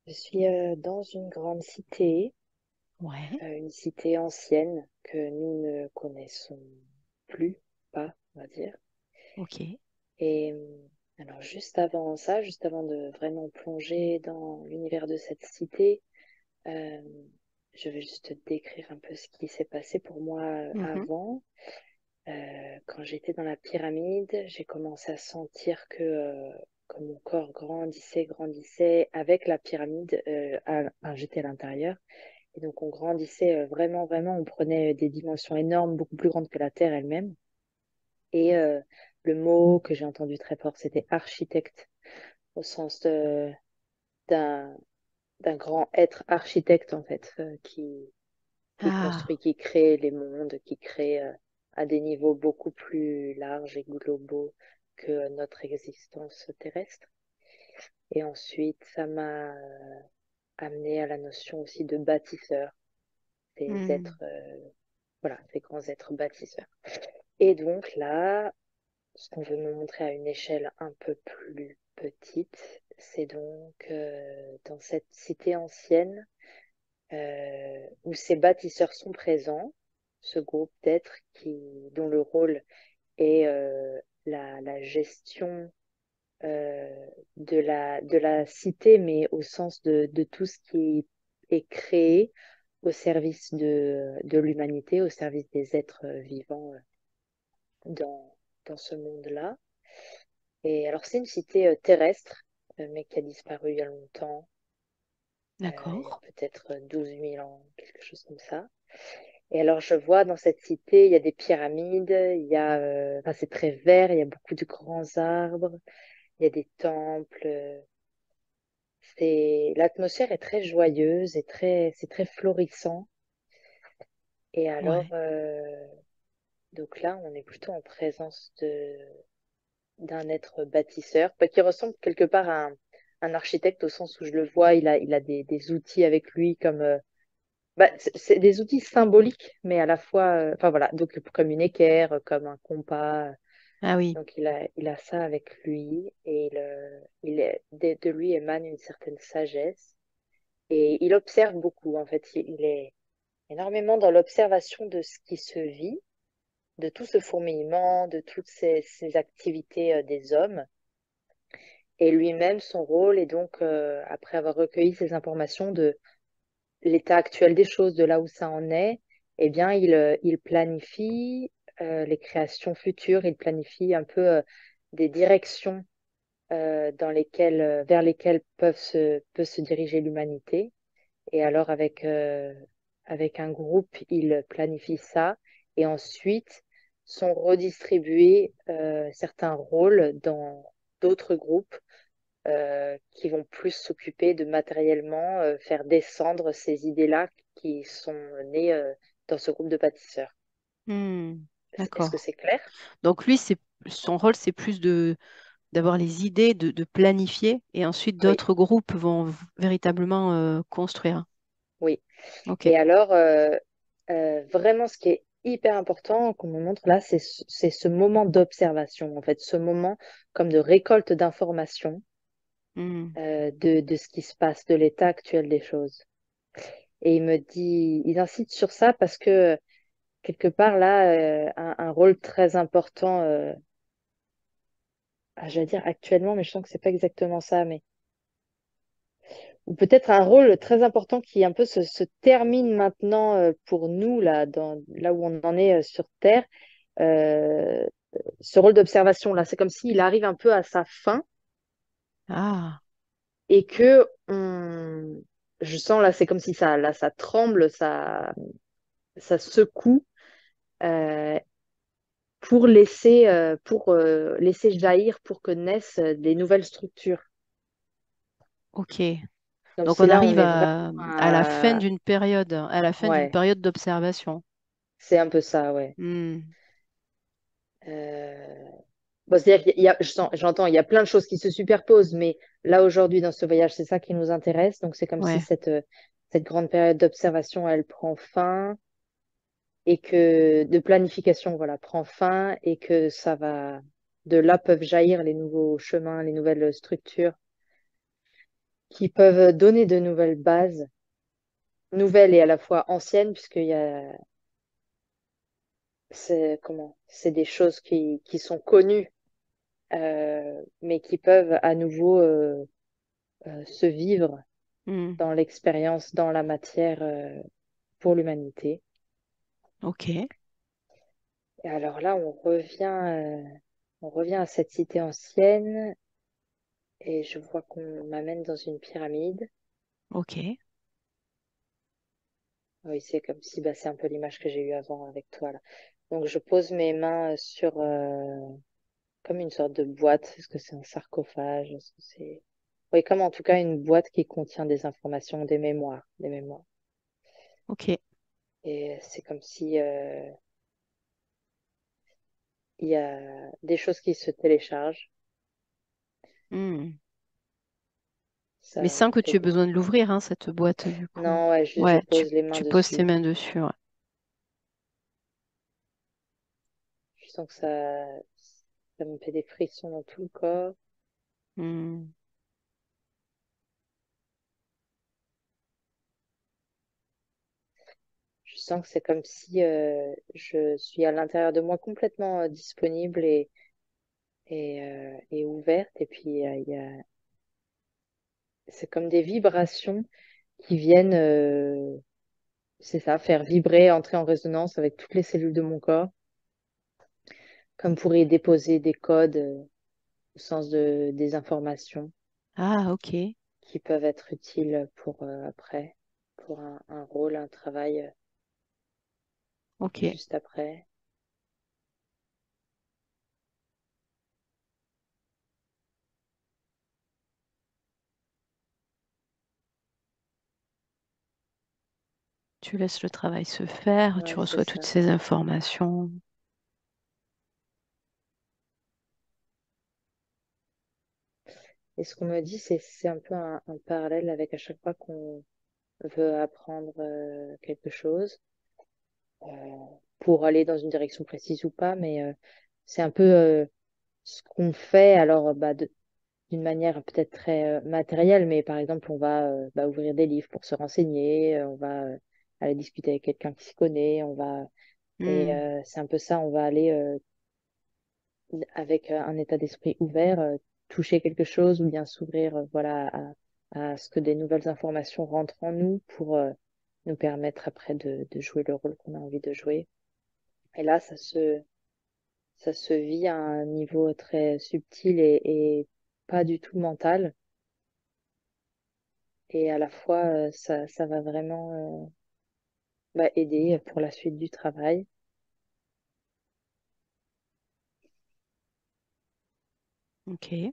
Je suis dans une grande cité, Ouais, une cité ancienne que nous ne connaissons plus, pas, on va dire. ok. Et alors juste avant ça, juste avant de vraiment plonger dans l'univers de cette cité, euh, je vais juste te décrire un peu ce qui s'est passé pour moi Mhm. avant. Quand j'étais dans la pyramide, j'ai commencé à sentir que mon corps grandissait, grandissait avec la pyramide. Enfin, j'étais à l'intérieur. Et donc, on grandissait vraiment, vraiment. On prenait des dimensions énormes, beaucoup plus grandes que la Terre elle-même. Et le mot que j'ai entendu très fort, c'était architecte, au sens d'un d'un grand être architecte, en fait, qui construit, Ah, qui crée les mondes, qui crée à des niveaux beaucoup plus larges et globaux que notre existence terrestre. Et ensuite, ça m'a amené à la notion aussi de bâtisseur, des hmm, êtres, voilà, des grands êtres bâtisseurs. Et donc là, ce qu'on veut me montrer à une échelle un peu plus petite, c'est donc dans cette cité ancienne où ces bâtisseurs sont présents, ce groupe d'êtres dont le rôle est la gestion de la cité, mais au sens de tout ce qui est créé au service de l'humanité, au service des êtres vivants dans, dans ce monde-là. Et alors, c'est une cité terrestre, mais qui a disparu il y a longtemps, il y a d'accord. peut-être 12 000 ans, quelque chose comme ça. Et alors, je vois dans cette cité, il y a des pyramides, enfin, c'est très vert, il y a beaucoup de grands arbres, il y a des temples. L'atmosphère est très joyeuse et c'est très florissant. Et alors, Ouais. donc là, on est plutôt en présence d'un être bâtisseur, bah, qui ressemble quelque part à un architecte au sens où je le vois, il a des outils avec lui comme, bah, c'est des outils symboliques, mais à la fois, enfin voilà, donc comme une équerre, comme un compas. Ah oui. Donc il a ça avec lui et de lui émane une certaine sagesse et il observe beaucoup en fait. Il est énormément dans l'observation de ce qui se vit, de tout ce fourmillement, de toutes ces activités des hommes. Et lui-même, son rôle est donc, après avoir recueilli ces informations de l'état actuel des choses, de là où ça en est, eh bien, il planifie les créations futures, il planifie un peu des directions vers lesquelles peut se diriger l'humanité. Et alors, avec un groupe, il planifie ça et ensuite sont redistribués certains rôles dans d'autres groupes qui vont plus s'occuper de matériellement faire descendre ces idées-là qui sont nées dans ce groupe de bâtisseurs. Hmm, Est-ce que d'accord. c'est clair? Donc lui, c'est son rôle, c'est plus de d'avoir les idées, de planifier, et ensuite Oui, d'autres groupes vont véritablement construire. oui. Ok. Et alors, vraiment, ce qui est hyper important qu'on nous montre là, c'est ce moment d'observation, en fait, ce moment comme de récolte d'informations Hmm, de ce qui se passe, de l'état actuel des choses. Et il insiste sur ça parce que quelque part là, un rôle très important, j'allais dire actuellement, mais je sens que c'est pas exactement ça, mais ou peut-être un rôle très important qui un peu se termine maintenant pour nous là, là où on en est sur Terre. Euh, Ce rôle d'observation là, c'est comme s'il arrive un peu à sa fin ah, et je sens là, c'est comme si ça tremble, ça secoue euh, pour laisser jaillir, pour que naissent des nouvelles structures. ok. Donc Donc c'est on là, on arrive est vraiment à la fin à... d'une période, à la fin d'une Ouais, période d'observation. c'est un peu ça, ouais. Hmm, Euh, Bon, c'est-à-dire j'entends, il y a plein de choses qui se superposent, mais là aujourd'hui dans ce voyage, c'est ça qui nous intéresse. Donc c'est comme si ouais. cette grande période d'observation, elle prend fin et que de planification, voilà, prend fin et que de là peuvent jaillir les nouveaux chemins, les nouvelles structures. qui peuvent donner de nouvelles bases, nouvelles et à la fois anciennes, puisqu'il y a, c'est des choses qui sont connues, mais qui peuvent à nouveau se vivre Hmm. dans l'expérience, dans la matière, pour l'humanité. Ok, Et alors là, on revient à cette cité ancienne et je vois qu'on m'amène dans une pyramide. ok. Oui, c'est comme si, bah, c'est un peu l'image que j'ai eue avant avec toi là. Donc je pose mes mains sur comme une sorte de boîte. Est-ce que c'est un sarcophage? Est-ce que c'est... Oui, comme en tout cas une boîte qui contient des informations, des mémoires, des mémoires. Ok. Et c'est comme si il y a des choses qui se téléchargent. Hmm. Ça Mais sans me que fait tu aies beaucoup. besoin de l'ouvrir, hein, cette boîte, du coup. Non, ouais, je Ouais, pose les mains tu poses tes dessus. mains dessus, ouais. Je sens que ça me fait des frissons dans tout le corps. Hmm. Je sens que c'est comme si je suis à l'intérieur de moi complètement disponible et ouverte. Et puis, c'est comme des vibrations qui viennent, c'est ça, faire vibrer, entrer en résonance avec toutes les cellules de mon corps, comme pour y déposer des codes au sens des informations Ah, ok, qui peuvent être utiles pour après, pour un rôle, un travail ok. juste après. Tu laisses le travail se faire, tu Ouais, c'est reçois toutes ça. ces informations. Et ce qu'on me dit, c'est un peu un parallèle avec à chaque fois qu'on veut apprendre quelque chose euh, pour aller dans une direction précise ou pas, mais c'est un peu ce qu'on fait alors bah, d'une manière peut-être très matérielle, mais par exemple, on va bah, ouvrir des livres pour se renseigner, on va aller discuter avec quelqu'un qui s'y connaît, et Hmm. c'est un peu ça, on va aller avec un état d'esprit ouvert, toucher quelque chose ou bien s'ouvrir voilà, à ce que des nouvelles informations rentrent en nous pour nous permettre après de jouer le rôle qu'on a envie de jouer. Et là, ça se vit à un niveau très subtil et pas du tout mental. Et à la fois, ça va vraiment bah, aider pour la suite du travail. Ok.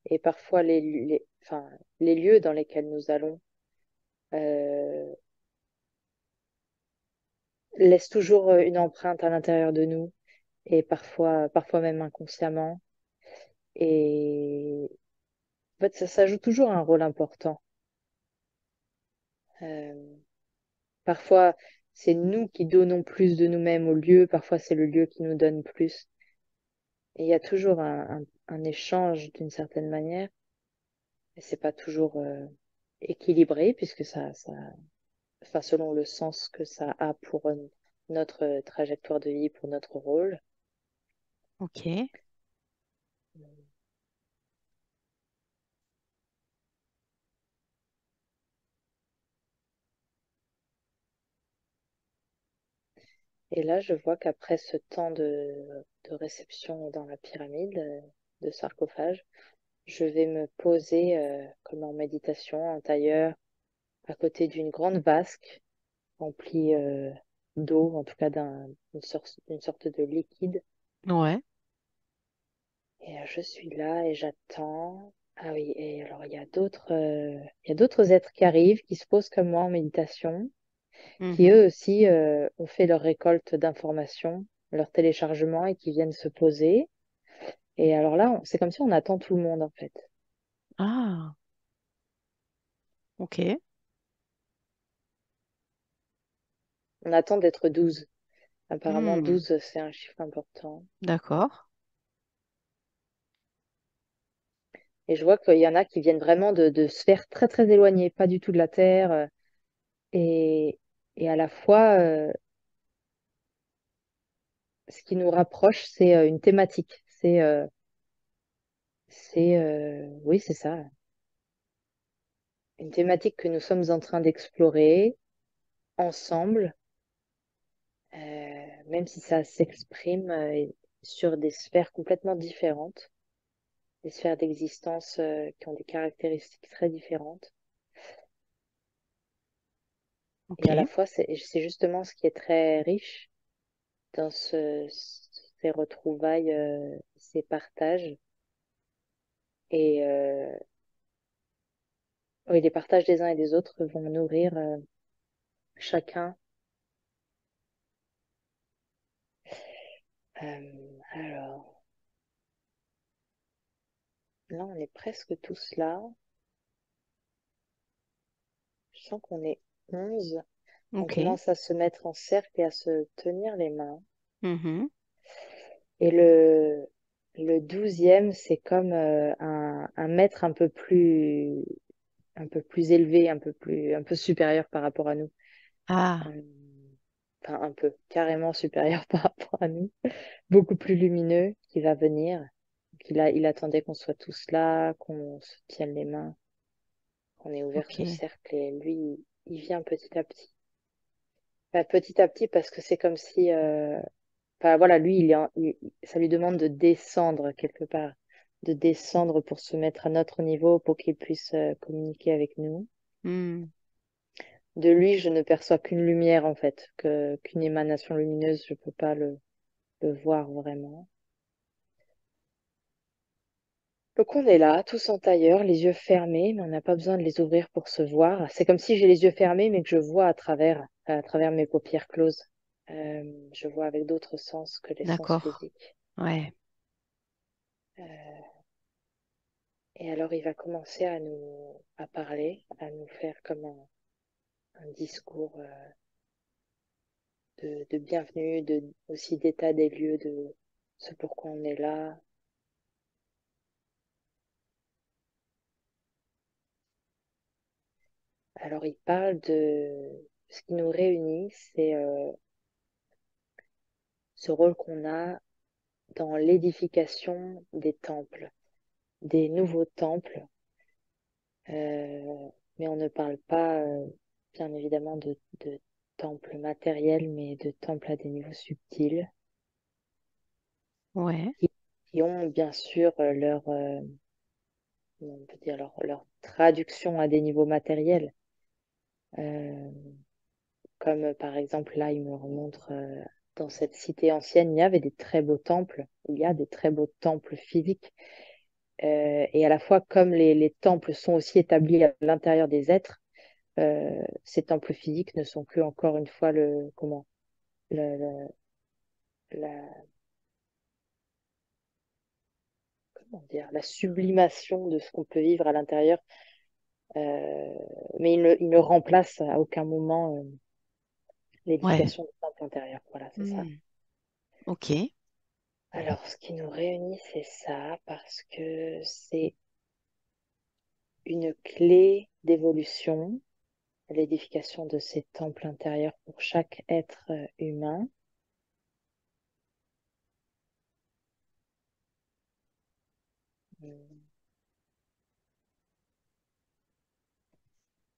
Et parfois, enfin, les lieux dans lesquels nous allons euh, laissent toujours une empreinte à l'intérieur de nous et parfois même inconsciemment. Et en fait, ça joue toujours un rôle important. Euh, Parfois, c'est nous qui donnons plus de nous-mêmes au lieu, parfois c'est le lieu qui nous donne plus. Et il y a toujours un échange d'une certaine manière, et c'est pas toujours équilibré puisque enfin, selon le sens que ça a pour notre trajectoire de vie, pour notre rôle. Ok. Et là, je vois qu'après ce temps de réception dans la pyramide de sarcophage, je vais me poser comme en méditation, en tailleur, à côté d'une grande vasque remplie d'eau, en tout cas d'une sorte de liquide. Ouais. Et je suis là et j'attends. Ah oui, et alors il y a d'autres êtres qui arrivent, qui se posent comme moi en méditation, qui Mhm. eux aussi ont fait leur récolte d'informations, leur téléchargement et qui viennent se poser. Et alors là, c'est comme si on attend tout le monde en fait. Ah, ok. On attend d'être 12. Apparemment, Hmm. 12 c'est un chiffre important. D'accord. Et je vois qu'il y en a qui viennent vraiment de sphères très, très éloignées, pas du tout de la Terre. Et, et à la fois, ce qui nous rapproche, c'est une thématique. Oui, c'est ça. Une thématique que nous sommes en train d'explorer ensemble, même si ça s'exprime sur des sphères complètement différentes, des sphères d'existence qui ont des caractéristiques très différentes. Et à la Ok. fois, c'est justement ce qui est très riche dans ces retrouvailles, ces partages. Et oui, les partages des uns et des autres vont nourrir chacun. Alors, là, on est presque tous là. Je sens qu'on est 11. On Ok. commence à se mettre en cercle et à se tenir les mains. Mhm. Et le 12e, c'est comme un maître un peu plus élevé, un peu supérieur par rapport à nous. Ah, Euh, enfin, un peu, carrément supérieur par rapport à nous. Beaucoup plus lumineux qui va venir. Il attendait qu'on soit tous là, qu'on se tienne les mains, qu'on ait ouvert ce ok. cercle. Et lui, il vient petit à petit. Enfin, petit à petit, parce que c'est comme si enfin, voilà, lui, ça lui demande de descendre quelque part, de descendre pour se mettre à notre niveau, pour qu'il puisse communiquer avec nous. Hmm. De lui, je ne perçois qu'une lumière, en fait, qu'une émanation lumineuse, je peux pas le voir vraiment. Donc on est là, tous en tailleur, les yeux fermés, mais on n'a pas besoin de les ouvrir pour se voir. C'est comme si j'ai les yeux fermés, mais que je vois à travers mes paupières closes. Je vois avec d'autres sens que les sens D'accord. physiques. Ouais. Euh, Et alors, il va commencer à parler, à nous faire comme un discours de bienvenue, aussi d'état des lieux, de ce pourquoi on est là. Alors, il parle de ce qui nous réunit, c'est ce rôle qu'on a dans l'édification des temples, des nouveaux temples. Euh, mais on ne parle pas, bien évidemment, de temples matériels, mais de temples à des niveaux subtils Ouais. qui, qui ont bien sûr on peut dire leur traduction à des niveaux matériels. Euh, Comme par exemple, là, il me remontre dans cette cité ancienne, il y avait des très beaux temples, il y a des très beaux temples physiques. Et à la fois, comme les temples sont aussi établis à l'intérieur des êtres, ces temples physiques ne sont que, encore une fois, le- le- la, comment dire, la sublimation de ce qu'on peut vivre à l'intérieur. Euh, mais il ne remplace à aucun moment Ouais. l'édification du temple intérieur. Voilà, c'est ça. Hmm. Ok. Alors, ce qui nous réunit, c'est ça, parce que c'est une clé d'évolution, l'édification de ces temples intérieurs pour chaque être humain.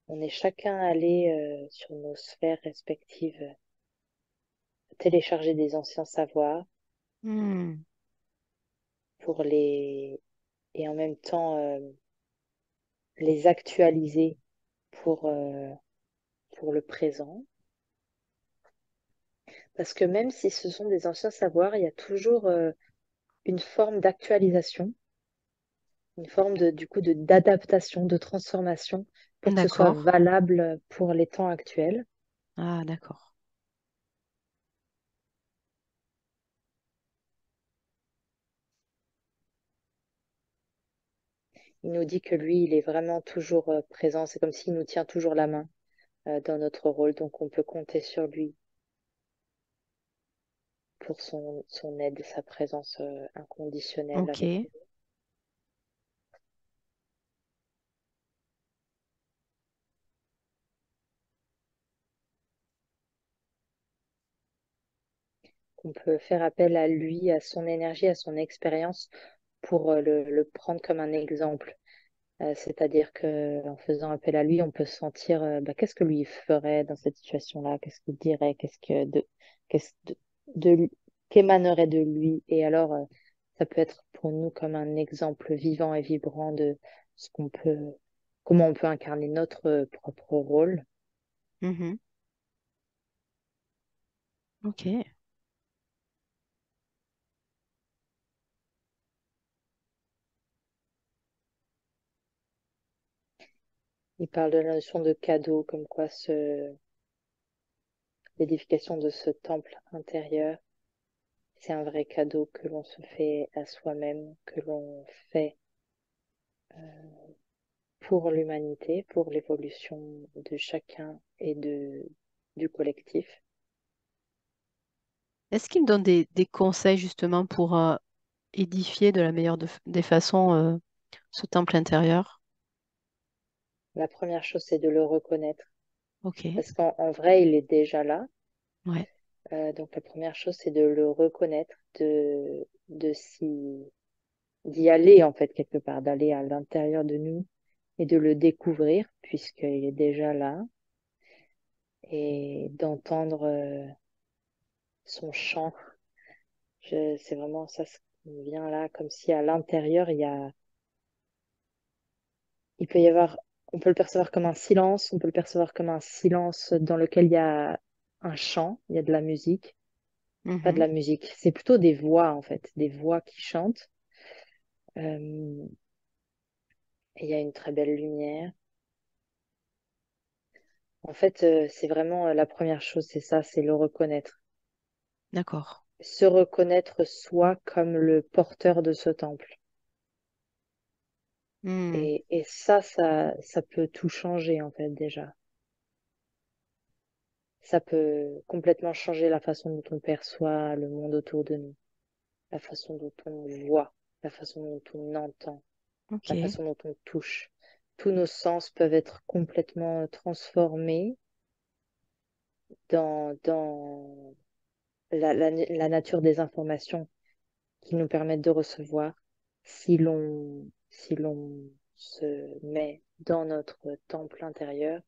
On est chacun allé sur nos sphères respectives, télécharger des anciens savoirs Hmm. pour et en même temps les actualiser pour, euh, pour le présent. Parce que même si ce sont des anciens savoirs, il y a toujours une forme d'actualisation, une forme du coup d'adaptation, de transformation pour que ce soit D'accord. valable pour les temps actuels. Ah, d'accord. Il nous dit que lui, il est vraiment toujours présent. C'est comme s'il nous tient toujours la main dans notre rôle, donc on peut compter sur lui. pour son aide et sa présence inconditionnelle Ok. avec nous. On peut faire appel à lui, à son énergie, à son expérience pour le prendre comme un exemple. C'est-à-dire que en faisant appel à lui, on peut sentir bah, qu'est-ce que lui ferait dans cette situation-là, qu'est-ce qu'il dirait, qu'est-ce de lui, qu'émanerait de lui. Et alors, ça peut être pour nous comme un exemple vivant et vibrant de ce qu'on peut, comment on peut incarner notre propre rôle. Mhm. Ok. Il parle de la notion de cadeau, comme quoi l'édification de ce temple intérieur, c'est un vrai cadeau que l'on se fait à soi-même, que l'on fait pour l'humanité, pour l'évolution de chacun et du collectif. Est-ce qu'il me donne des conseils justement pour édifier de la meilleure des façons ce temple intérieur? La première chose, c'est de le reconnaître, Ok. parce qu'en vrai, il est déjà là. Ouais. Donc la première chose, c'est de le reconnaître, d'y aller en fait quelque part, d'aller à l'intérieur de nous et de le découvrir, puisqu'il est déjà là, et d'entendre son chant. C'est vraiment ça ce qui me vient là, comme si à l'intérieur, il peut y avoir, on peut le percevoir comme un silence, on peut le percevoir comme un silence dans lequel il y a un chant, il y a de la musique, pas de Mhm. la musique, c'est plutôt des voix en fait, des voix qui chantent. Euh, et il y a une très belle lumière. En fait, c'est vraiment la première chose, c'est ça, c'est le reconnaître. D'accord. Se reconnaître soi comme le porteur de ce temple. Hmm. Et ça peut tout changer en fait déjà. Ça peut complètement changer la façon dont on perçoit le monde autour de nous, la façon dont on voit, la façon dont on entend, la Ok. façon dont on touche. Tous nos sens peuvent être complètement transformés dans la nature des informations qui nous permettent de recevoir si l'on se met dans notre temple intérieur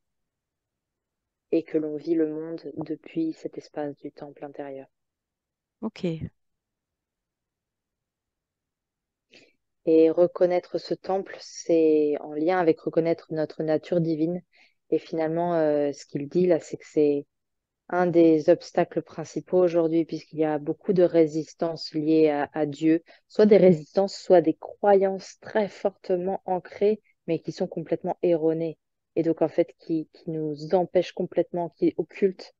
et que l'on vit le monde depuis cet espace du temple intérieur. Ok. Et reconnaître ce temple, c'est en lien avec reconnaître notre nature divine. Et finalement, ce qu'il dit là, c'est que c'est un des obstacles principaux aujourd'hui, puisqu'il y a beaucoup de résistances liées à Dieu, soit des résistances, soit des croyances très fortement ancrées, mais qui sont complètement erronées. Et donc, en fait, qui nous empêchent complètement, qui occultent,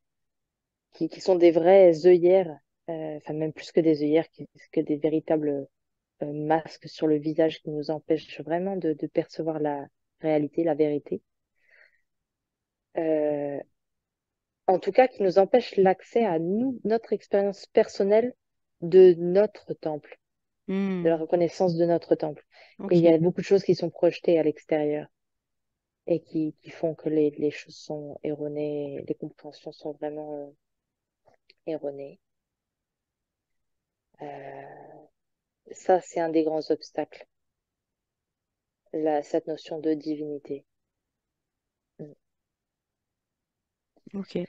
qui sont des vraies œillères, enfin, même plus que des œillères, que des véritables masques sur le visage qui nous empêchent vraiment de percevoir la réalité, la vérité. Euh, En tout cas, qui nous empêchent l'accès à nous, notre expérience personnelle de notre temple, de la Hmm. reconnaissance de notre temple. Et il y Ok. a beaucoup de choses qui sont projetées à l'extérieur et qui font que les choses sont erronées, les compréhensions sont vraiment erronées. Euh, Ça, c'est un des grands obstacles, cette notion de divinité. Mm. Ok.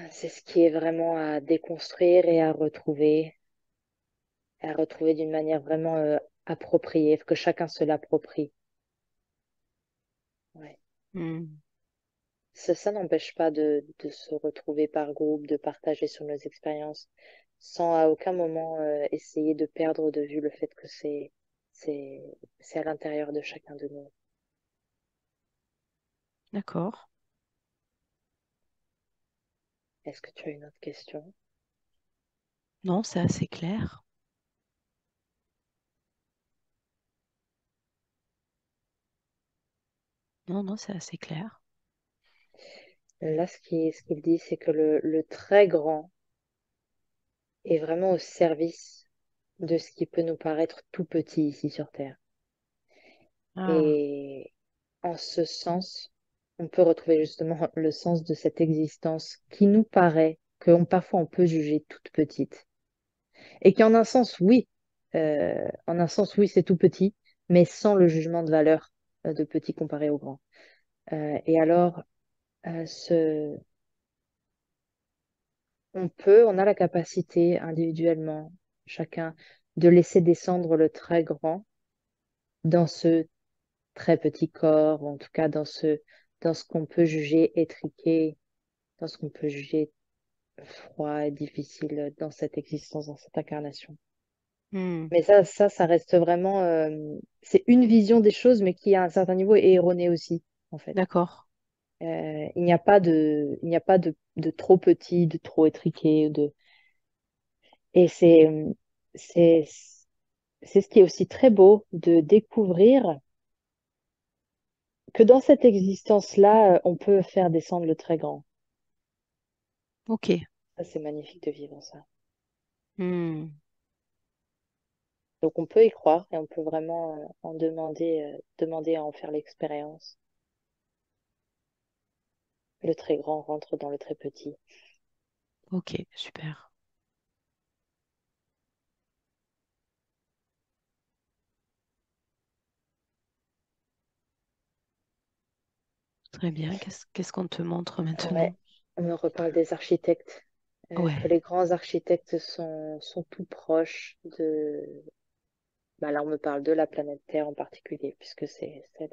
C'est ce qui est vraiment à déconstruire et à retrouver d'une manière vraiment appropriée, que chacun se l'approprie. Ouais. Hmm. Ça n'empêche pas de se retrouver par groupe, de partager sur nos expériences, sans à aucun moment essayer de perdre de vue le fait que c'est, c'est à l'intérieur de chacun de nous. D'accord. Est-ce que tu as une autre question? Non, c'est assez clair. Non, non, c'est assez clair. Là, ce qu'il dit, c'est que le très grand, est vraiment au service de ce qui peut nous paraître tout petit ici sur Terre. Ah, Et en ce sens, on peut retrouver justement le sens de cette existence qui nous paraît, parfois on peut juger toute petite. Et qu'en un sens, oui, en un sens, oui, c'est tout petit, mais sans le jugement de valeur de petit comparé au grand. Et alors, ce, on a la capacité individuellement, chacun, de laisser descendre le très grand dans ce très petit corps, ou en tout cas dans ce qu'on peut juger étriqué, dans ce qu'on peut juger froid et difficile dans cette existence, dans cette incarnation. hmm, Mais ça reste vraiment, c'est une vision des choses, mais qui à un certain niveau est erronée aussi, en fait. d'accord. Il n'y a pas de trop petit, de trop étriqué, et c'est, c'est ce qui est aussi très beau de découvrir que dans cette existence-là, on peut faire descendre le très grand. Ok. Ça, c'est magnifique de vivre ça. Hmm, Donc on peut y croire et on peut vraiment demander à en faire l'expérience. Le très grand rentre dans le très petit. ok, super. Très bien. Qu'est-ce qu'on te montre Ouais, maintenant? on me reparle des architectes, que Ouais, les grands architectes sont tout proches bah là on me parle de la planète Terre en particulier, puisque c'est celle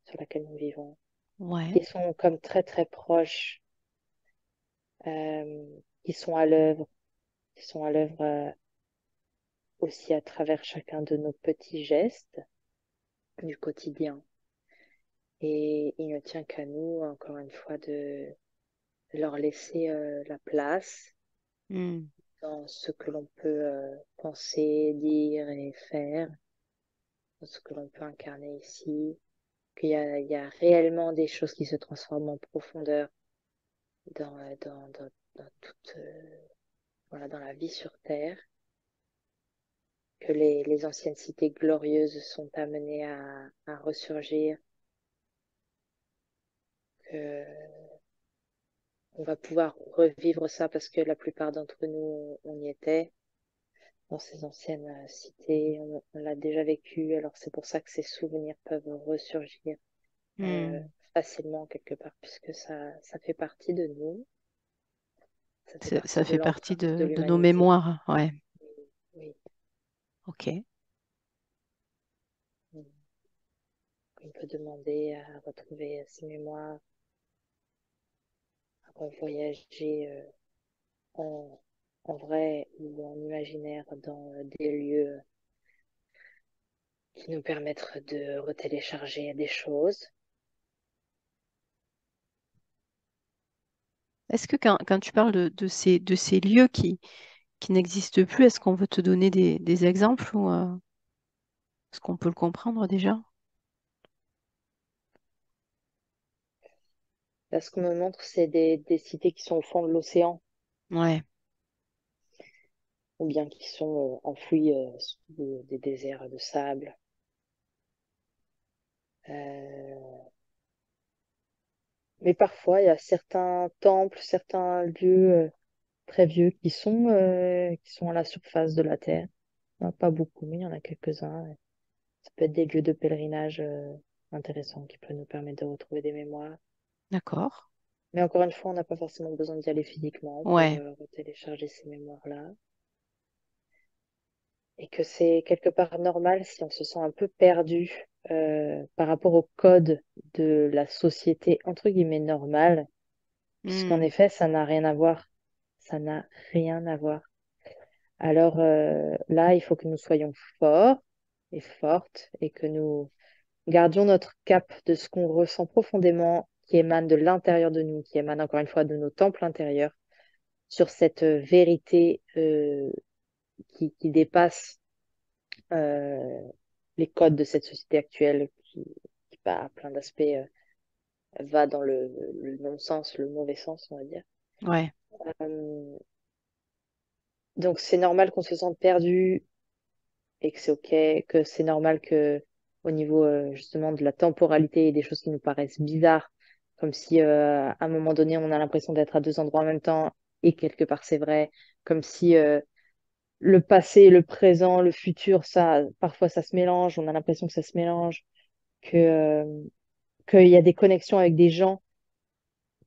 sur laquelle nous vivons, ouais. qui sont comme très très proches, qui sont à l'œuvre, qui sont à l'œuvre aussi à travers chacun de nos petits gestes du quotidien. Et il ne tient qu'à nous, encore une fois, de leur laisser la place Hmm, dans ce que l'on peut penser, dire et faire, dans ce que l'on peut incarner ici, il y a réellement des choses qui se transforment en profondeur dans toute, voilà, dans la vie sur Terre, que les anciennes cités glorieuses sont amenées à ressurgir, que on va pouvoir revivre ça parce que la plupart d'entre nous, on y était dans ces anciennes cités, on l'a déjà vécu, alors c'est pour ça que ces souvenirs peuvent ressurgir euh, hmm. facilement quelque part, puisque ça fait partie de nous, ça fait Ça partie de fait partie l'empreinte de de nos l'humanité. mémoires. Ouais, Oui, ok. oui. On peut demander à retrouver ces mémoires, à revoyager en, en vrai ou en imaginaire dans des lieux qui nous permettent de retélécharger des choses. Est-ce que quand tu parles de ces lieux qui n'existent plus, est-ce qu'on veut te donner des exemples ou est-ce qu'on peut le comprendre déjà? Là, ce qu'on me montre, c'est des cités qui sont au fond de l'océan Ouais, ou bien qui sont enfouies sous des déserts de sable. Euh, mais parfois, il y a certains temples, certains lieux très vieux qui sont à la surface de la Terre. Il n'y en a pas beaucoup, mais il y en a quelques-uns. Ça peut être des lieux de pèlerinage intéressants qui peuvent nous permettre de retrouver des mémoires. d'accord. Mais encore une fois, on n'a pas forcément besoin d'y aller physiquement pour Ouais. télécharger ces mémoires-là. Et que c'est quelque part normal si on se sent un peu perdu par rapport au code de la société, entre guillemets, normale, puisqu'en Hmm, effet, ça n'a rien à voir. Ça n'a rien à voir. Alors là, il faut que nous soyons forts et fortes et que nous gardions notre cap de ce qu'on ressent profondément, qui émane de l'intérieur de nous, qui émane encore une fois de nos temples intérieurs, sur cette vérité qui dépasse euh, les codes de cette société actuelle qui par plein d'aspects, va dans le non-sens, le mauvais sens, on va dire. ouais. Euh, Donc c'est normal qu'on se sente perdu et que c'est OK, que c'est normal que au niveau justement de la temporalité, il y ait des choses qui nous paraissent bizarres, comme si à un moment donné on a l'impression d'être à deux endroits en même temps et quelque part c'est vrai, comme si le passé, le présent, le futur, ça parfois ça se mélange, on a l'impression que ça se mélange, que qu'il y a des connexions avec des gens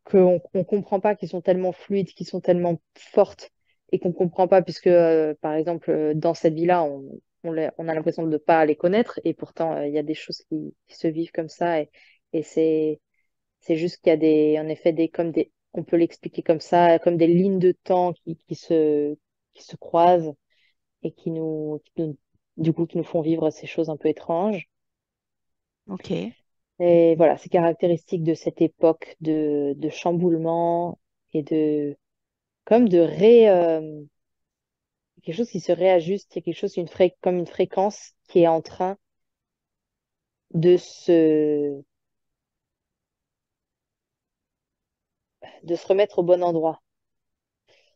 qu'on on comprend pas, qui sont tellement fluides, qui sont tellement fortes et qu'on comprend pas puisque, par exemple, dans cette vie-là, on a l'impression de ne pas les connaître et pourtant, il y a des choses qui se vivent comme ça et c'est juste qu'il y a en effet, on peut l'expliquer comme ça, comme des lignes de temps qui se croisent et du coup, qui nous font vivre ces choses un peu étranges. Ok. Et voilà, c'est caractéristique de cette époque de chamboulement et comme quelque chose qui se réajuste, il y a quelque chose, comme une fréquence qui est en train de de se remettre au bon endroit.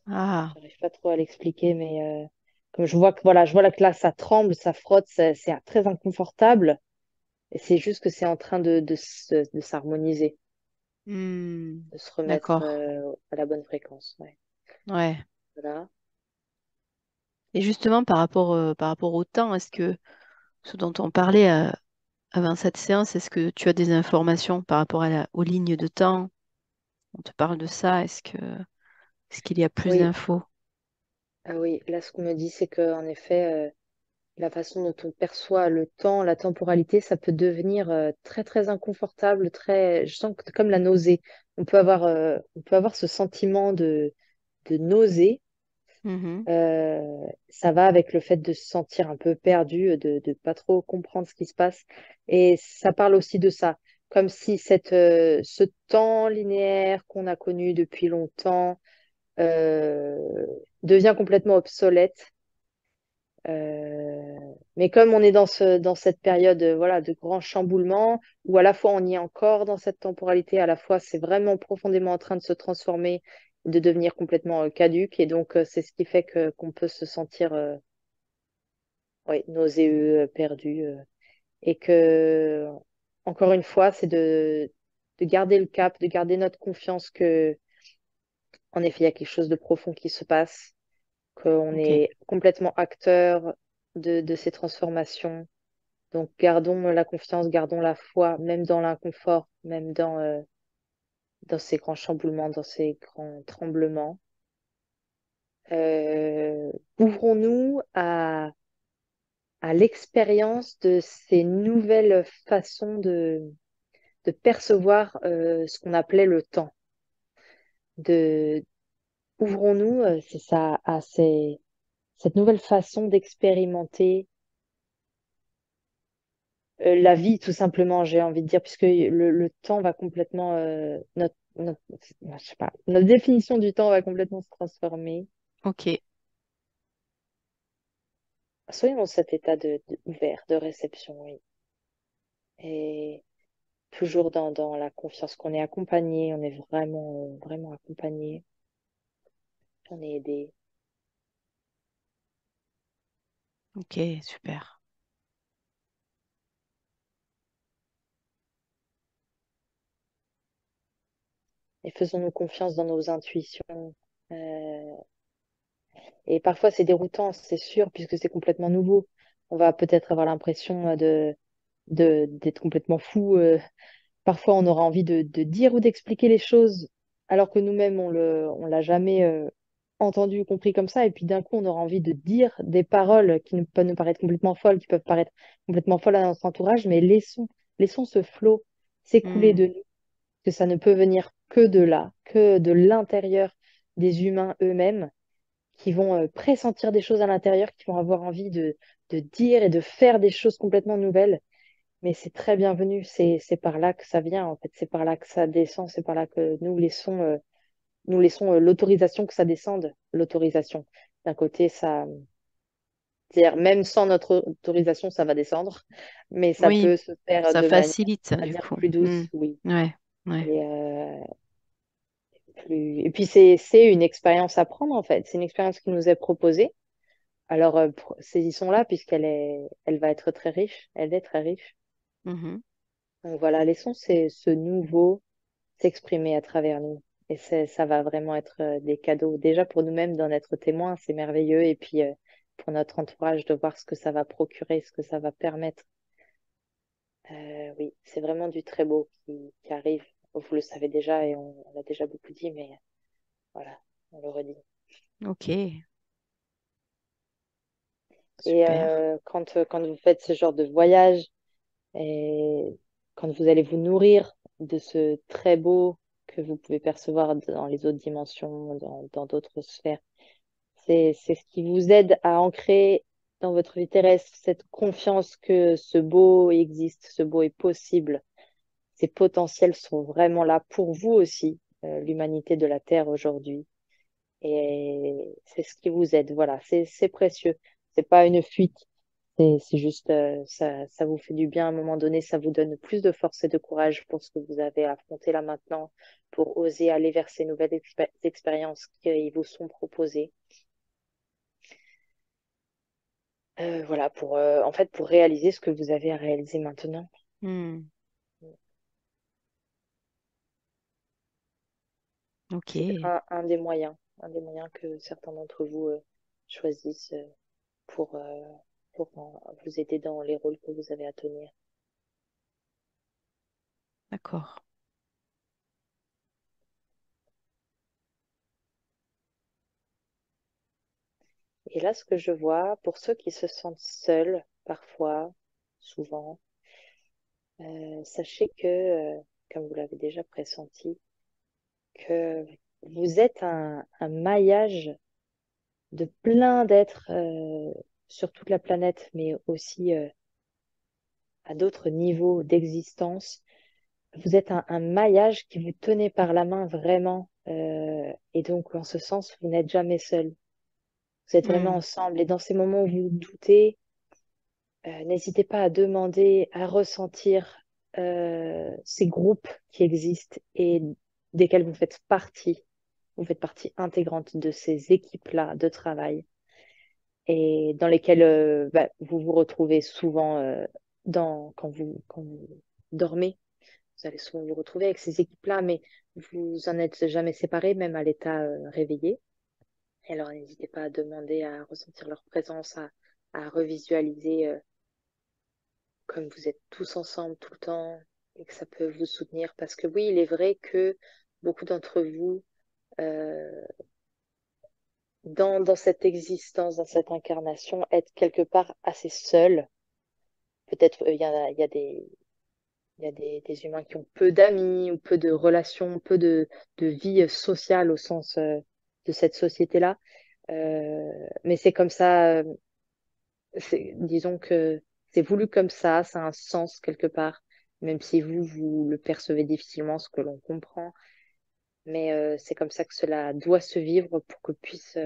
Ah. J'arrive pas trop à l'expliquer, mais comme je vois que voilà, je vois là que là, ça tremble, ça frotte, c'est très inconfortable. Et c'est juste que c'est en train de s'harmoniser, Hmm. de se remettre D'accord. à la bonne fréquence. Ouais. Ouais. Voilà. Et justement, par rapport au temps, est-ce que ce dont on parlait avant cette séance, est-ce que tu as des informations par rapport aux lignes de temps? On te parle de ça. Est-ce qu'il y a plus Oui, d'infos? ah oui, là, ce qu'on me dit, c'est que en effet, la façon dont on perçoit le temps, la temporalité, ça peut devenir très très inconfortable, je sens que comme la nausée. On peut avoir ce sentiment de nausée. Mhm. Ça va avec le fait de se sentir un peu perdu, de pas trop comprendre ce qui se passe. Et ça parle aussi de ça, comme si ce temps linéaire qu'on a connu depuis longtemps euh, devient complètement obsolète. Mais comme on est dans cette période voilà, de grand chamboulement, où à la fois on y est encore dans cette temporalité, à la fois c'est vraiment profondément en train de se transformer, de devenir complètement caduque, et donc c'est ce qui fait qu'on peut se sentir ouais, nauséeux, perdu, et que, encore une fois, c'est de garder le cap, de garder notre confiance que, en effet, il y a quelque chose de profond qui se passe, qu'on Ok. est complètement acteur de ces transformations. Donc, gardons la confiance, gardons la foi, même dans l'inconfort, même dans ces grands chamboulements, dans ces grands tremblements. Ouvrons-nous à l'expérience de ces nouvelles façons de percevoir ce qu'on appelait le temps. De, ouvrons-nous, c'est ça, cette nouvelle façon d'expérimenter la vie, tout simplement, j'ai envie de dire, puisque le temps va complètement, je sais pas, notre définition du temps va complètement se transformer. Ok. Soyons dans cet état ouvert, de réception, oui. Et toujours dans la confiance qu'on est accompagné, on est vraiment, vraiment accompagné, on est aidé. Ok. Super. Et faisons-nous confiance dans nos intuitions. Euh, et parfois, c'est déroutant, c'est sûr, puisque c'est complètement nouveau. On va peut-être avoir l'impression d'être complètement fou. Parfois, on aura envie de dire ou d'expliquer les choses, alors que nous-mêmes, on l'a jamais entendu ou compris comme ça. Et puis d'un coup, on aura envie de dire des paroles qui peuvent nous paraître complètement folles, qui peuvent paraître complètement folles à notre entourage, mais laissons ce flot s'écouler Hmm. de nous, que ça ne peut venir que de là, que de l'intérieur des humains eux-mêmes, qui vont pressentir des choses à l'intérieur, qui vont avoir envie de dire et de faire des choses complètement nouvelles. Mais c'est très bienvenu, c'est par là que ça vient, en fait, c'est par là que ça descend, c'est par là que nous laissons l'autorisation que ça descende, l'autorisation. D'un côté, c'est-à-dire même sans notre autorisation, ça va descendre, mais ça Oui. peut se faire Ça de manière, facilite, à du dire, coup. plus Hmm. douce, oui. Ouais. Ouais. Et Et puis c'est une expérience à prendre en fait. C'est une expérience qui nous est proposée. Alors saisissons-la puisqu'elle elle va être très riche. Elle est très riche. Mhm. Donc voilà, laissons ce nouveau s'exprimer à travers nous. Et ça va vraiment être des cadeaux. Déjà pour nous-mêmes d'en être témoins, c'est merveilleux. Et puis pour notre entourage de voir ce que ça va procurer, ce que ça va permettre. Oui, c'est vraiment du très beau qui arrive. Vous le savez déjà et on l'a déjà beaucoup dit, mais voilà, on le redit. Ok, Et super. quand vous faites ce genre de voyage et quand vous allez vous nourrir de ce très beau que vous pouvez percevoir dans les autres dimensions, dans d'autres sphères, c'est ce qui vous aide à ancrer dans votre vie terrestre cette confiance que ce beau existe, ce beau est possible. Ces potentiels sont vraiment là pour vous aussi, l'humanité de la Terre aujourd'hui. Et c'est ce qui vous aide. Voilà, c'est précieux. C'est pas une fuite. C'est juste, ça vous fait du bien à un moment donné. Ça vous donne plus de force et de courage pour ce que vous avez à affronter là maintenant, pour oser aller vers ces nouvelles expériences qui vous sont proposées. Voilà, en fait, pour réaliser ce que vous avez à réaliser maintenant. Hmm. Ok, C'est un des moyens que certains d'entre vous choisissent pour, euh, pour vous aider dans les rôles que vous avez à tenir. d'accord. Et là, ce que je vois, pour ceux qui se sentent seuls, parfois, souvent, sachez que, comme vous l'avez déjà pressenti, que vous êtes un maillage de plein d'êtres sur toute la planète, mais aussi à d'autres niveaux d'existence. Vous êtes un maillage qui vous tenez par la main vraiment. Et donc, en ce sens, vous n'êtes jamais seul. Vous êtes vraiment Hmm. ensemble. Et dans ces moments où vous doutez, n'hésitez pas à demander, à ressentir ces groupes qui existent et desquels vous faites partie. Vous faites partie intégrante de ces équipes-là de travail et dans lesquelles vous vous retrouvez souvent quand vous dormez. Vous allez souvent vous retrouver avec ces équipes-là, mais vous en êtes jamais séparés, même à l'état réveillé. Et alors, n'hésitez pas à demander à ressentir leur présence, à revisualiser comme vous êtes tous ensemble tout le temps et que ça peut vous soutenir. Parce que oui, il est vrai que beaucoup d'entre vous, euh, dans cette existence, dans cette incarnation, êtes quelque part assez seuls. Peut-être il y a il y a des humains qui ont peu d'amis ou peu de relations, peu de vie sociale au sens de cette société-là. Mais c'est comme ça, disons que c'est voulu comme ça a un sens quelque part, même si vous le percevez difficilement, ce que l'on comprend. Mais c'est comme ça que cela doit se vivre pour que puisse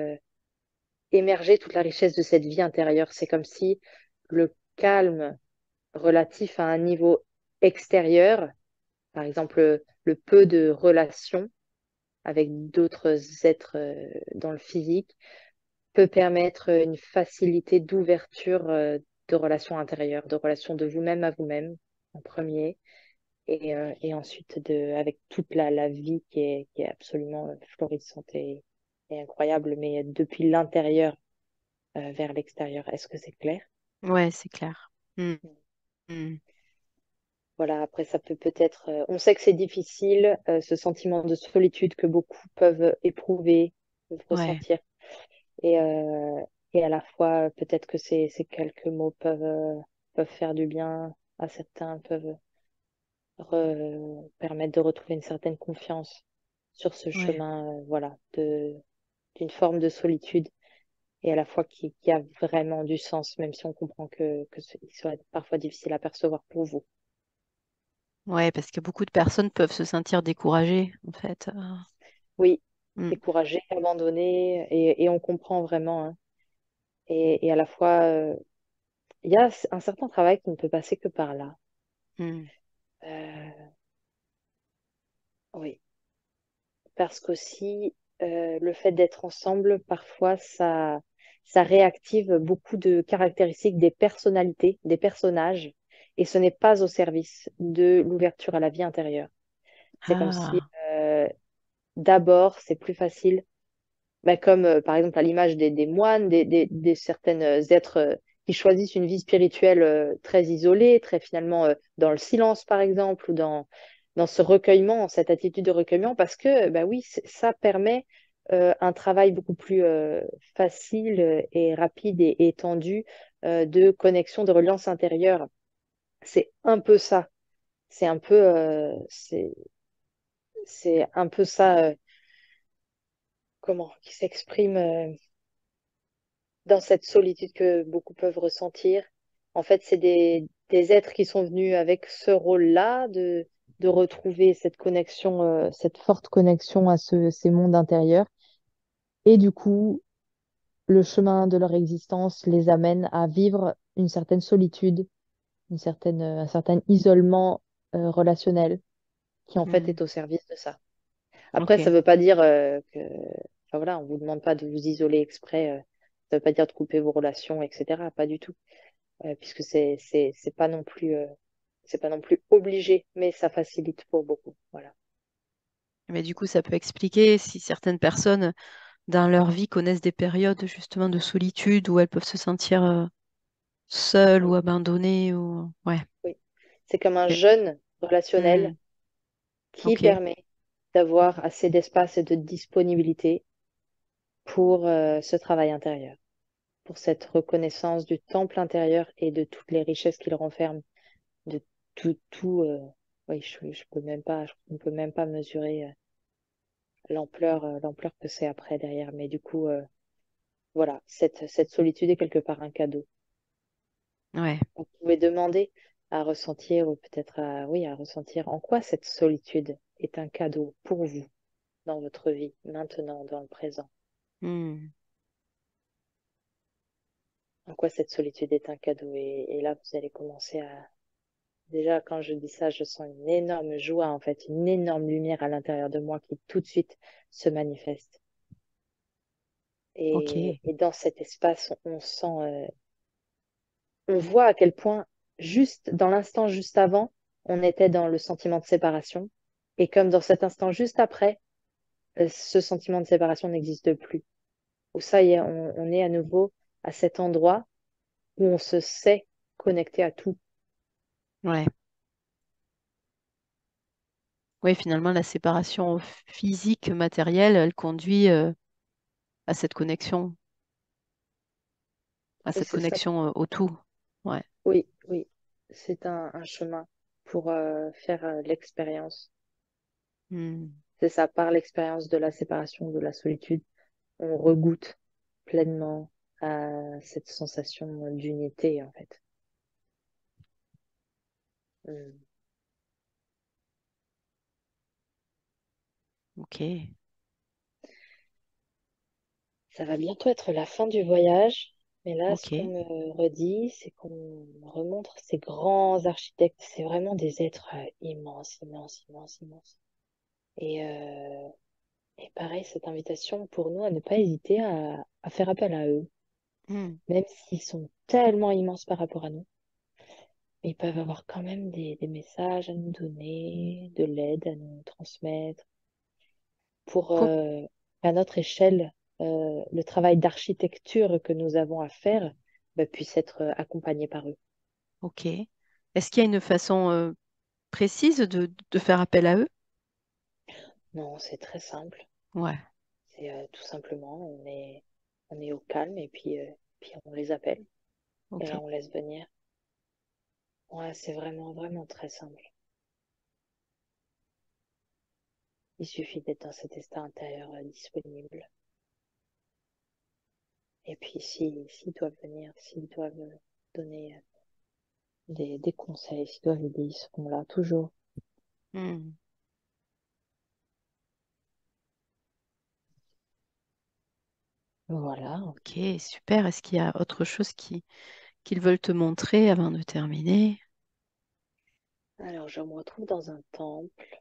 émerger toute la richesse de cette vie intérieure. C'est comme si le calme relatif à un niveau extérieur, par exemple le peu de relations avec d'autres êtres dans le physique, peut permettre une facilité d'ouverture de relations intérieures, de relations de vous-même à vous-même en premier, et ensuite avec toute la vie qui est absolument florissante et incroyable, mais depuis l'intérieur vers l'extérieur. Est-ce que c'est clair? Ouais, c'est clair. Hmm. Hmm. Voilà, après ça peut peut-être... on sait que c'est difficile, ce sentiment de solitude que beaucoup peuvent éprouver, peuvent Ouais, ressentir. Et, euh, et à la fois, peut-être que ces quelques mots peuvent faire du bien à certains, peuvent permettre de retrouver une certaine confiance sur ce ouais. chemin, voilà, d'une forme de solitude et à la fois qui a vraiment du sens, même si on comprend il soit parfois difficile à percevoir pour vous. Ouais, parce que beaucoup de personnes peuvent se sentir découragées, en fait. Oui, Hmm. découragé, abandonné, et on comprend vraiment, hein. Et à la fois, il y a un certain travail qui ne peut passer que par là. Hmm. Euh, oui. parce qu'aussi, le fait d'être ensemble, parfois, ça réactive beaucoup de caractéristiques des personnalités, des personnages, et ce n'est pas au service de l'ouverture à la vie intérieure. C'est comme si, Ah, d'abord, c'est plus facile, bah, comme par exemple à l'image des moines, des certaines êtres qui choisissent une vie spirituelle très isolée, très finalement dans le silence par exemple, ou dans ce recueillement, cette attitude de recueillement, parce que bah oui, ça permet un travail beaucoup plus facile et rapide et étendu de connexion, de reliance intérieure. C'est un peu ça. C'est un peu, c'est un peu ça, comment, qui s'exprime. Dans cette solitude que beaucoup peuvent ressentir. En fait, c'est des êtres qui sont venus avec ce rôle-là de retrouver cette connexion, cette forte connexion à ces mondes intérieurs. Et du coup, le chemin de leur existence les amène à vivre une certaine solitude, un certain isolement relationnel qui en fait hmm, est au service de ça. Après, ça ok. ne veut pas dire enfin voilà, on vous demande pas de vous isoler exprès. Ça ne veut pas dire de couper vos relations, etc. Pas du tout. Puisque c'est pas non plus obligé, mais ça facilite pour beaucoup. Voilà. Mais du coup, ça peut expliquer si certaines personnes dans leur vie connaissent des périodes justement de solitude où elles peuvent se sentir seules ou Oui, abandonnées ou ouais. oui. C'est comme un Ok. jeûne relationnel Hmm, qui ok. permet d'avoir assez d'espace et de disponibilité pour ce travail intérieur, pour cette reconnaissance du temple intérieur et de toutes les richesses qu'il renferme, de tout. Oui, je peux même pas, on peut même pas mesurer l'ampleur que c'est après derrière. Mais du coup, voilà, cette solitude est quelque part un cadeau. Ouais. Vous pouvez demander à ressentir, ou peut-être oui, à ressentir en quoi cette solitude est un cadeau pour vous dans votre vie, maintenant, dans le présent. Hmm, En quoi cette solitude est un cadeau. Et là, vous allez commencer à... Déjà, quand je dis ça, je sens une énorme joie, en fait, une énorme lumière à l'intérieur de moi qui tout de suite se manifeste. ok. Et dans cet espace, on sent, on voit à quel point, juste dans l'instant juste avant, on était dans le sentiment de séparation. Et comme dans cet instant juste après, ce sentiment de séparation n'existe plus. Où ça y est, on est à nouveau à cet endroit où on se sait connecté à tout. Ouais. Oui, finalement, la séparation physique, matérielle, elle conduit à cette connexion, Oui, c'est ça. au tout. Ouais. Oui, oui. C'est un chemin pour faire l'expérience. Hmm. C'est ça, par l'expérience de la séparation, de la solitude, on regoute pleinement à cette sensation d'unité, en fait. Mm. Ok. Ça va bientôt être la fin du voyage, mais là, ce qu'on Ok. me redit, c'est qu'on me remontre ces grands architectes. C'est vraiment des êtres immenses, immenses, immenses, immenses. Et, euh, et pareil, cette invitation pour nous à ne pas hésiter à faire appel à eux, Hmm. même s'ils sont tellement immenses par rapport à nous. Mais ils peuvent avoir quand même des messages à nous donner, de l'aide à nous transmettre pour, Co- à notre échelle, le travail d'architecture que nous avons à faire bah, puisse être accompagné par eux. ok. Est-ce qu'il y a une façon précise de faire appel à eux? Non, c'est très simple. Ouais. C'est tout simplement, on est au calme et puis on les appelle et Ok. là on laisse venir. Ouais, c'est vraiment, vraiment très simple. Il suffit d'être dans cet état intérieur disponible. Et puis s'ils doivent venir, s'ils doivent donner des conseils, s'ils doivent aider, ils seront là toujours. Hmm. Voilà. Ok, super. Est-ce qu'il y a autre chose qu'ils veulent te montrer avant de terminer? Alors, je me retrouve dans un temple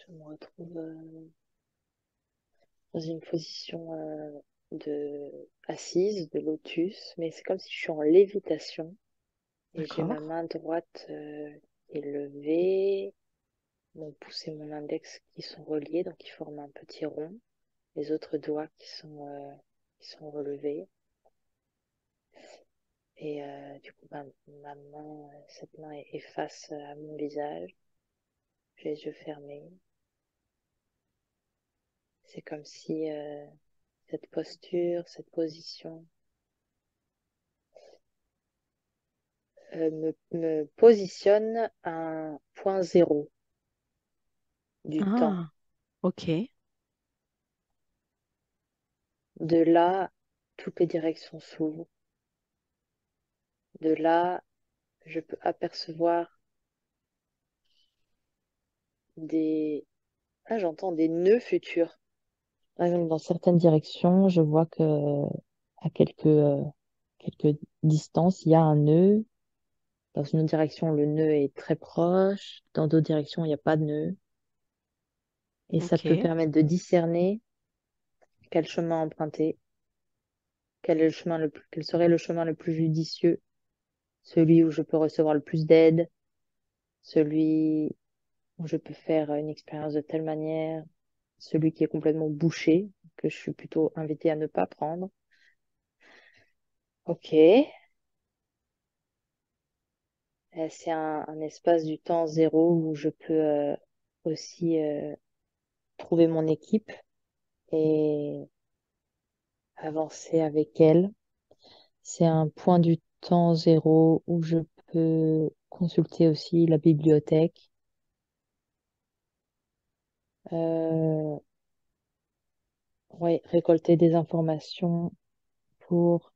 Je me retrouve dans une position de assise, de lotus, mais c'est comme si je suis en lévitation et j'ai D'accord. ma main droite qui est levée, mon pouce et mon index qui sont reliés, donc ils forment un petit rond, les autres doigts qui sont relevés. Et du coup, ma main, cette main est face à mon visage, j'ai les yeux fermés. C'est comme si cette posture, cette position me positionne à un point zéro du temps. Ah, ok. De là, toutes les directions s'ouvrent. De là, je peux apercevoir des... Ah, j'entends des nœuds futurs. Par exemple, dans certaines directions, je vois que à quelques distances, il y a un nœud. Dans une autre direction, le nœud est très proche. Dans d'autres directions, il n'y a pas de nœud. Et ça peut Ok. permettre de discerner quel chemin emprunter, quel est quel serait le chemin le plus judicieux, celui où je peux recevoir le plus d'aide, celui où je peux faire une expérience de telle manière, celui qui est complètement bouché, que je suis plutôt invitée à ne pas prendre. Ok. C'est un espace du temps zéro où je peux aussi trouver mon équipe et avancer avec elle. C'est un point du temps zéro où je peux consulter aussi la bibliothèque, euh, ouais, récolter des informations pour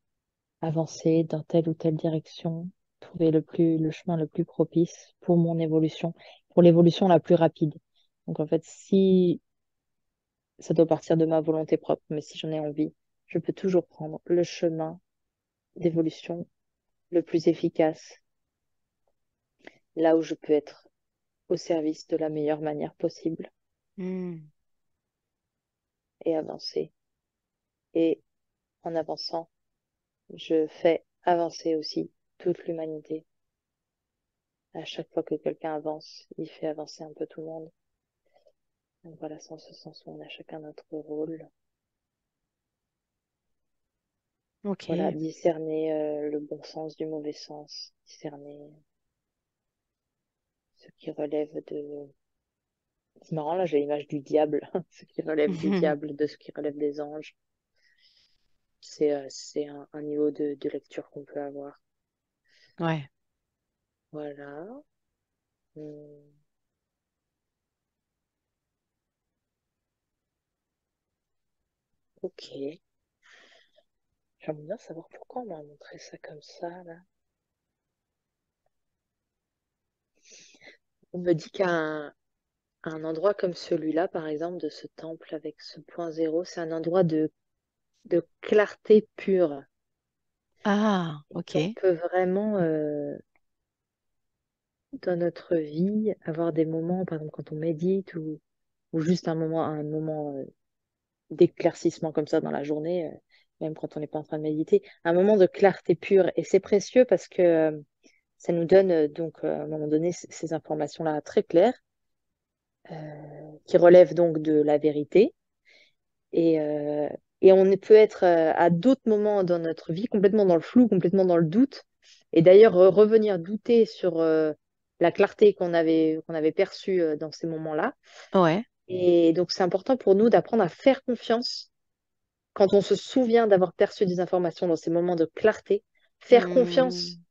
avancer dans telle ou telle direction, trouver le chemin le plus propice pour mon évolution, pour l'évolution la plus rapide. Donc en fait, si ça doit partir de ma volonté propre, mais si j'en ai envie, je peux toujours prendre le chemin d'évolution le plus efficace, là où je peux être au service de la meilleure manière possible Hmm. et avancer. Et en avançant, je fais avancer aussi toute l'humanité. À chaque fois que quelqu'un avance, il fait avancer un peu tout le monde. Donc voilà, c'est en ce sens où on a chacun notre rôle. Voilà, Ok. discerner le bon sens du mauvais sens, discerner ce qui relève de... C'est marrant, là j'ai l'image du diable, ce qui relève du diable, de ce qui relève des anges. C'est un niveau de lecture qu'on peut avoir. Ouais. Voilà. Hum, ok. J'aimerais bien savoir pourquoi on m'a montré ça comme ça, là. On me dit un endroit comme celui-là, par exemple, de ce temple avec ce point zéro, c'est un endroit de clarté pure. Ah, Et qu'on ok. peut vraiment, dans notre vie, avoir des moments, par exemple, quand on médite ou juste un moment d'éclaircissement comme ça dans la journée, même quand on n'est pas en train de méditer, un moment de clarté pure. Et c'est précieux parce que ça nous donne à un moment donné ces informations-là très claires qui relèvent donc de la vérité. Et, euh, et on peut être à d'autres moments dans notre vie complètement dans le flou, complètement dans le doute. Et d'ailleurs, revenir douter sur la clarté qu'on avait perçue dans ces moments-là. Ouais. Et donc, c'est important pour nous d'apprendre à faire confiance quand on se souvient d'avoir perçu des informations dans ces moments de clarté. Faire confiance. Hmm.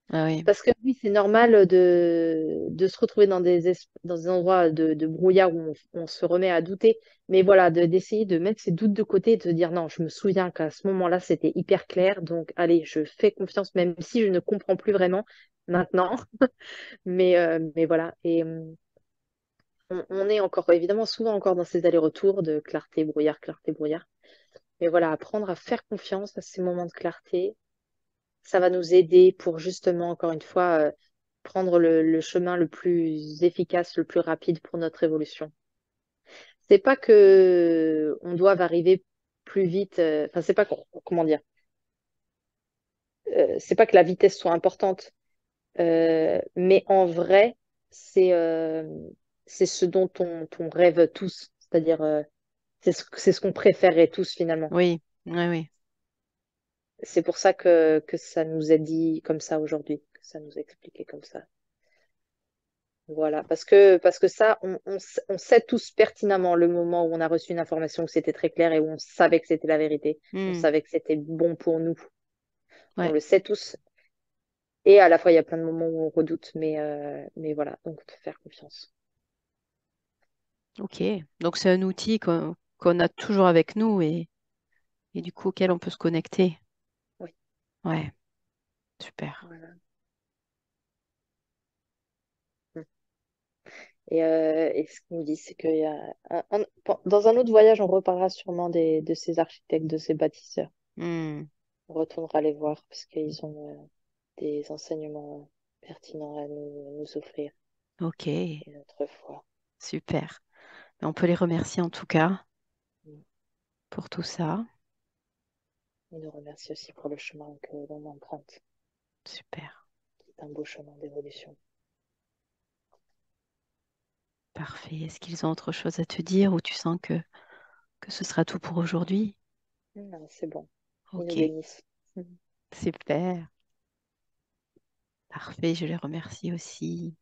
Ah oui. Parce que oui, c'est normal de se retrouver dans des endroits de brouillard où on se remet à douter. Mais voilà, d'essayer de mettre ces doutes de côté et de se dire non, je me souviens qu'à ce moment-là, c'était hyper clair. Donc, allez, je fais confiance, même si je ne comprends plus vraiment maintenant. Mais voilà. Et on est encore, évidemment, souvent encore dans ces allers-retours de clarté, brouillard, clarté, brouillard. Mais voilà, apprendre à faire confiance à ces moments de clarté, ça va nous aider pour justement, encore une fois, prendre le chemin le plus efficace, le plus rapide pour notre évolution. c'est pas que on doive arriver plus vite. Enfin, c'est pas comment dire. C'est pas que la vitesse soit importante, mais en vrai, c'est c'est ce dont on rêve tous. C'est-à-dire, c'est ce qu'on préférerait tous finalement. Oui, oui, oui. C'est pour ça que ça nous est dit comme ça aujourd'hui, que ça nous est expliqué comme ça. Voilà, parce que ça, on sait tous pertinemment le moment où on a reçu une information où c'était très clair et où on savait que c'était la vérité, on Hmm, savait que c'était bon pour nous. On ouais, le sait tous. Et à la fois, il y a plein de moments où on redoute, mais voilà, donc faire confiance. ok. Donc c'est un outil qu'on a toujours avec nous et du coup auquel on peut se connecter. Oui, Ouais, super. voilà. Et ce qu'on me dit, c'est qu'il y a dans un autre voyage, on reparlera sûrement de ces architectes, de ces bâtisseurs. Hmm, On retournera les voir parce qu'ils ont des enseignements pertinents à nous offrir ok, une autre fois. super. On peut les remercier en tout cas Mm. pour tout ça. Et nous remercie aussi pour le chemin que l'on emprunte, Super, qui est un beau chemin d'évolution. parfait. Est-ce qu'ils ont autre chose à te dire ou tu sens que ce sera tout pour aujourd'hui? Non, c'est bon. Ils nous Ok, bénissent. Mm. super, parfait. Je les remercie aussi.